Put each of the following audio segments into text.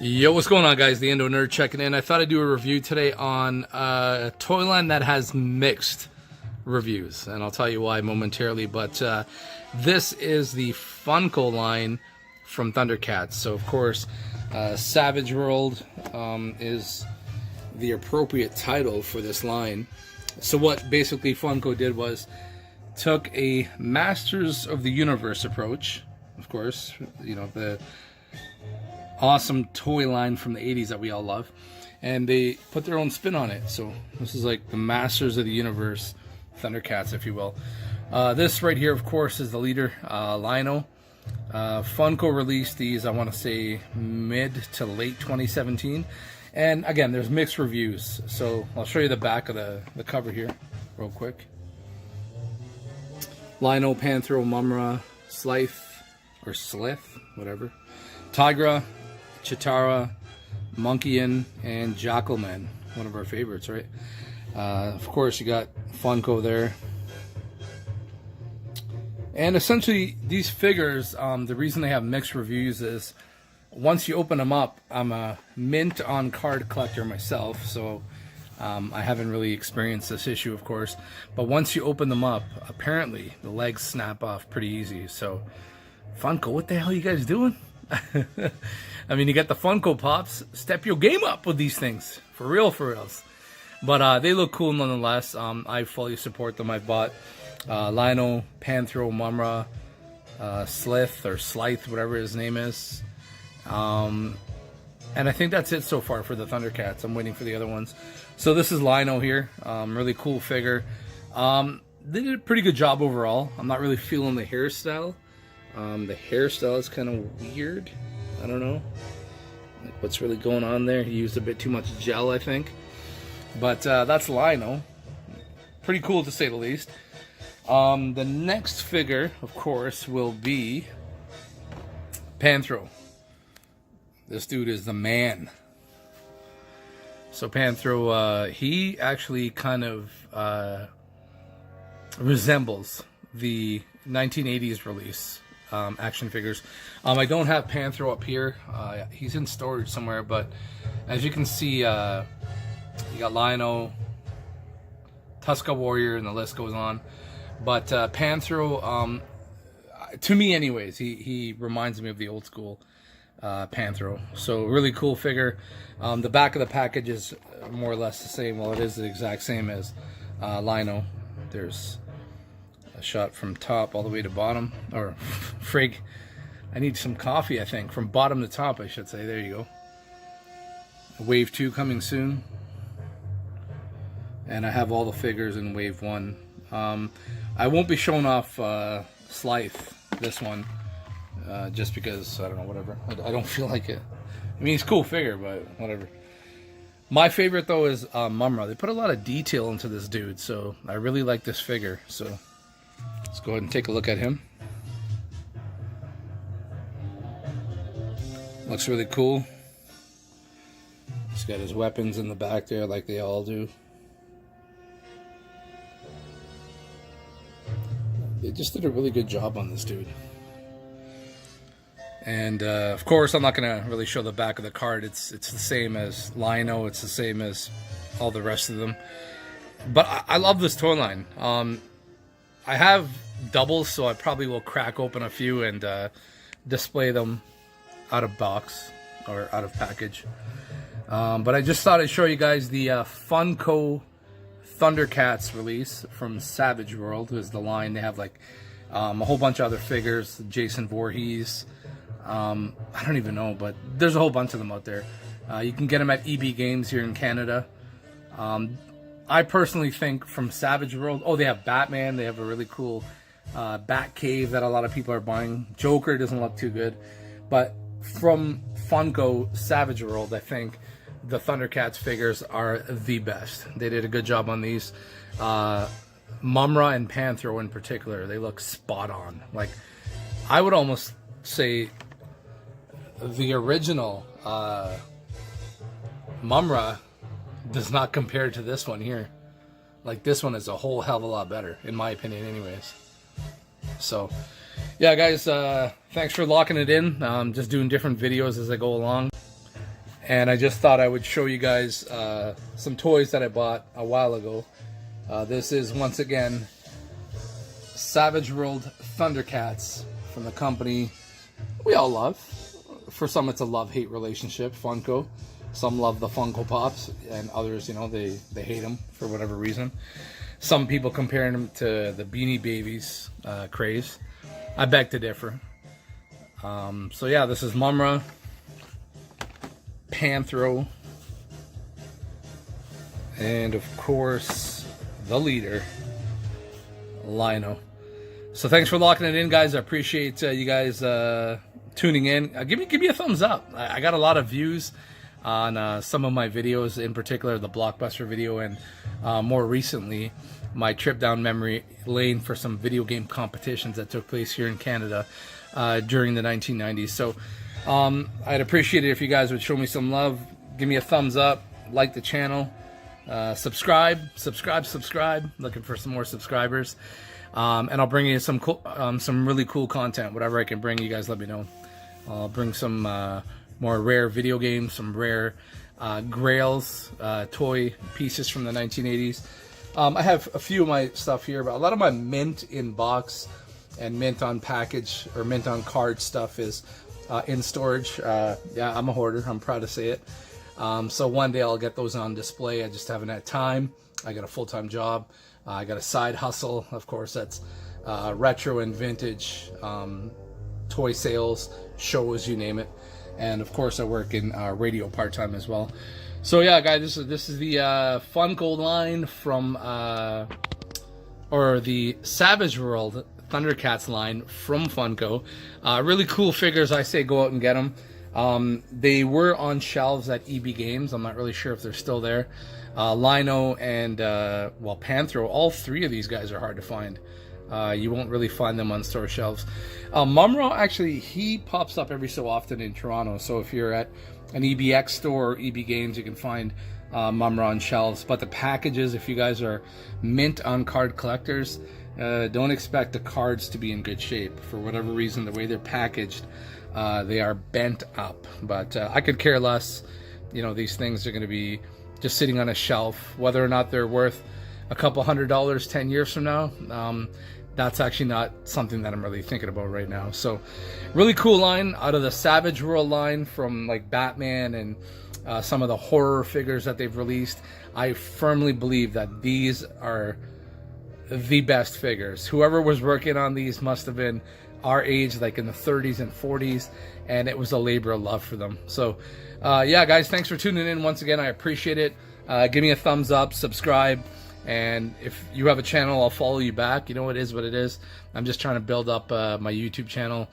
Yo, what's going on, guys? The Endo Nerd checking in. I thought I'd do a review today on a toy line that has mixed reviews, and I'll tell you why momentarily. But this is the Funko line from Thundercats. So, of course, Savage World is the appropriate title for this line. So what basically Funko did was took a Masters of the Universe approach, of course, you know, the awesome toy line from the 80s that we all love, and they put their own spin on it. So this is like the Masters of the Universe Thundercats, if you will. This right here, of course, is the leader, Lino. Funko released these, I want to say, mid to late 2017. And again, there's mixed reviews. So I'll show you the back of the cover here real quick. Lino, Panthro, Mumra, Slith, whatever. Tigra, Chitara, Monkeyan, and Jackalman. One of our favorites, right? Of course, you got Funko there. And essentially, these figures, the reason they have mixed reviews is once you open them up, I'm a mint on card collector myself, so I haven't really experienced this issue, of course. But once you open them up, apparently the legs snap off pretty easy. So, Funko, what the hell are you guys doing? I mean, you got the Funko Pops. Step your game up with these things. For reals. But they look cool nonetheless. I fully support them. I've bought Lino, Panthro, Mumra, Slith, whatever his name is. And I think that's it so far for the Thundercats. I'm waiting for the other ones. So this is Lino here. Really cool figure. They did a pretty good job overall. I'm not really feeling the hairstyle. The hairstyle is kind of weird. I don't know like what's really going on there. He used a bit too much gel, I think. But that's Lino. Pretty cool to say the least. The next figure, of course, will be Panthro. This dude is the man. So Panthro, he actually kind of resembles the 1980s release action figures. I don't have Panthro up here. He's in storage somewhere, but as you can see, you got Lino, Tuska Warrior, and the list goes on. But Panthro, to me anyways, he reminds me of the old school Panthro. So really cool figure. The back of the package is more or less the same. Well, it is the exact same as Lino. There's a shot from top all the way to bottom, or frig, I need some coffee, I think, from bottom to top, I should say. There you go. Wave 2 coming soon, and I have all the figures in Wave 1. I won't be showing off Slith, this one, just because, I don't know, whatever. I don't feel like it. I mean, he's a cool figure, but whatever. My favorite, though, is Mumra. They put a lot of detail into this dude, so I really like this figure. So let's go ahead and take a look at him. Looks really cool. He's got his weapons in the back there like they all do. They just did a really good job on this dude. And of course, I'm not going to really show the back of the card. It's the same as Lino. It's the same as all the rest of them. But I love this toy line. I have doubles, so I probably will crack open a few and display them out of box or out of package. But I just thought I'd show you guys the Funko Thundercats release from Savage World, who is the line. They have like a whole bunch of other figures. Jason Voorhees. I don't even know, but there's a whole bunch of them out there. You can get them at EB Games here in Canada. I personally think from Savage World, oh, they have Batman. They have a really cool Bat Cave that a lot of people are buying. Joker doesn't look too good. But from Funko Savage World, I think the Thundercats figures are the best. They did a good job on these. Mumra and Panthro in particular, they look spot on. Like, I would almost say the original Mumra does not compare to this one here. Like, this one is a whole hell of a lot better, in my opinion anyways. So, yeah, guys, thanks for locking it in. Just doing different videos as I go along. And I just thought I would show you guys some toys that I bought a while ago. This is, once again, Savage World Thundercats from the company we all love. For some, it's a love-hate relationship, Funko. Some love the Funko Pops, and others, you know, they hate them for whatever reason. Some people comparing them to the Beanie Babies craze. I beg to differ. So yeah, this is Mumra, Panthro, and of course, the leader, Lino. So thanks for locking it in, guys. I appreciate you guys tuning in. Give me a thumbs up. I got a lot of views on some of my videos, in particular the Blockbuster video, and more recently my trip down memory lane for some video game competitions that took place here in Canada during the 1990s. So I'd appreciate it if you guys would show me some love, give me a thumbs up, like the channel, subscribe. Looking for some more subscribers, and I'll bring you some cool, some really cool content. Whatever I can bring, you guys let me know. I'll bring some more rare video games, some rare grails, toy pieces from the 1980s. I have a few of my stuff here, but a lot of my mint in box and mint on package or mint on card stuff is in storage. Yeah, I'm a hoarder. I'm proud to say it. So one day I'll get those on display. I just haven't had time. I got a full-time job. I got a side hustle. Of course, that's retro and vintage toy sales, shows, you name it. And of course, I work in radio part-time as well. So yeah, guys, this is the Funko line from, or the Savage World Thundercats line from Funko. Really cool figures. I say go out and get them. They were on shelves at EB Games. I'm not really sure if they're still there. Lino and well, Panthro, all three of these guys are hard to find. You won't really find them on store shelves. Mumra, actually, he pops up every so often in Toronto. So if you're at an EBX store or EB Games, you can find Mumra on shelves. But the packages, if you guys are mint on card collectors, don't expect the cards to be in good shape. For whatever reason, the way they're packaged, they are bent up. But I could care less. You know, these things are going to be just sitting on a shelf. Whether or not they're worth a couple $100 10 years from now, that's actually not something that I'm really thinking about right now. So really cool line out of the Savage World line, from like Batman and some of the horror figures that they've released. I firmly believe that these are the best figures. Whoever was working on these must have been our age, like in the 30s and 40s, and it was a labor of love for them. So yeah, guys, thanks for tuning in once again. I appreciate it. Give me a thumbs up, subscribe. And if you have a channel, I'll follow you back. You know, it is what it is. I'm just trying to build up my YouTube channel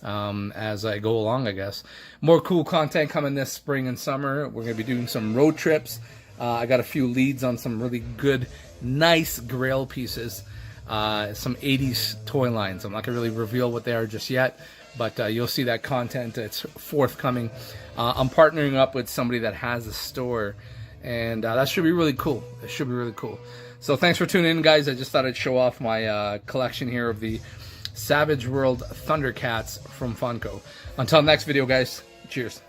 as I go along, I guess. More cool content coming this spring and summer. We're going to be doing some road trips. I got a few leads on some really good, nice grail pieces. Some 80s toy lines. I'm not going to really reveal what they are just yet, but you'll see that content. It's forthcoming. I'm partnering up with somebody that has a store, and that should be really cool. It should be really cool. So thanks for tuning in, guys. I just thought I'd show off my collection here of the Savage World Thundercats from Funko. Until next video, guys. Cheers.